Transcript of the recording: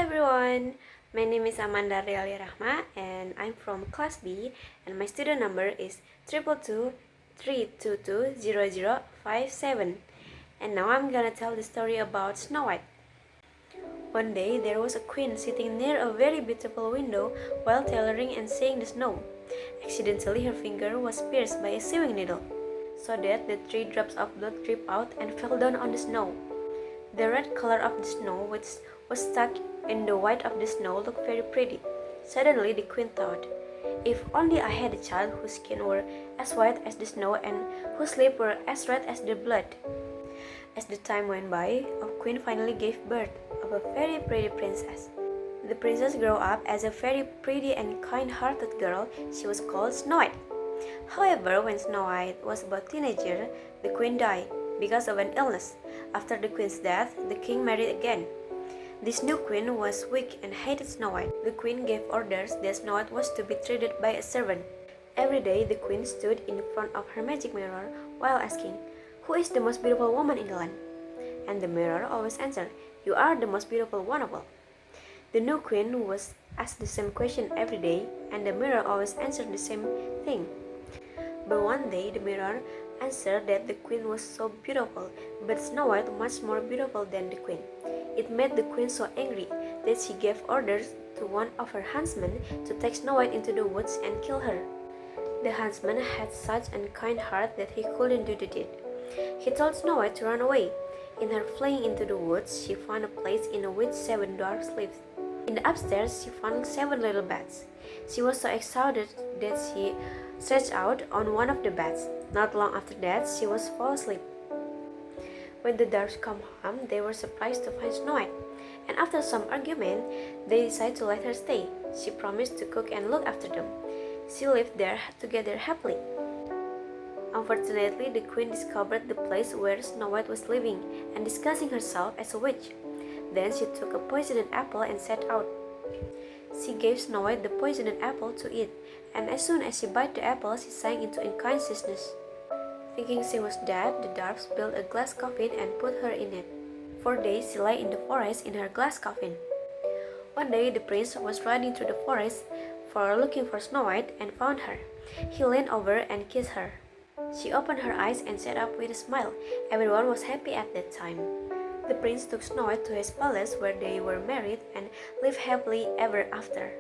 everyone, my name is Ardelia Rahma and I'm from class B and my student number is 222-322-0057. And now I'm gonna tell the story about Snow White. One day there was a queen sitting near a very beautiful window while tailoring and seeing the snow. Accidentally her finger was pierced by a sewing needle, so that the 3 drops of blood dripped out and fell down on the snow. The red color of the snow which was stuck in the white of the snow looked very pretty. Suddenly the queen thought, if only I had a child whose skin were as white as the snow and whose lips were as red as the blood. As the time went by, a queen finally gave birth of a very pretty princess. The princess grew up as a very pretty and kind-hearted girl. She was called Snow White. However, when Snow White was about a teenager, the queen died because of an illness. After the queen's death, the king married again. This new queen was weak and hated Snow White. The queen gave orders that Snow White was to be treated by a servant. Every day, the queen stood in front of her magic mirror while asking, "Who is the most beautiful woman in the land?" And the mirror always answered, "You are the most beautiful one of all." The new queen was asked the same question every day, and the mirror always answered the same thing. But one day, the mirror answered that the queen was so beautiful, but Snow White much more beautiful than the queen. It made the queen so angry that she gave orders to one of her huntsmen to take Snow White into the woods and kill her. The huntsman had such a kind heart that he couldn't do the deed. He told Snow White to run away. In her fleeing into the woods, she found a place in which 7 dwarfs lived. In the upstairs, she found 7 little beds. She was so excited that she stretched out on one of the beds. Not long after that, she was fall asleep. When the dwarfs come home, they were surprised to find Snow White, and after some argument, they decided to let her stay. She promised to cook and look after them. She lived there together happily. Unfortunately, the queen discovered the place where Snow White was living and disguising herself as a witch. Then she took a poisoned apple and set out. She gave Snow White the poisoned apple to eat, and as soon as she bit the apple, she sank into unconsciousness. Thinking she was dead, the dwarfs built a glass coffin and put her in it. For days she lay in the forest in her glass coffin. One day the prince was riding through the forest looking for Snow White and found her. He leaned over and kissed her. She opened her eyes and sat up with a smile. Everyone was happy at that time. The prince took Snow White to his palace where they were married and lived happily ever after.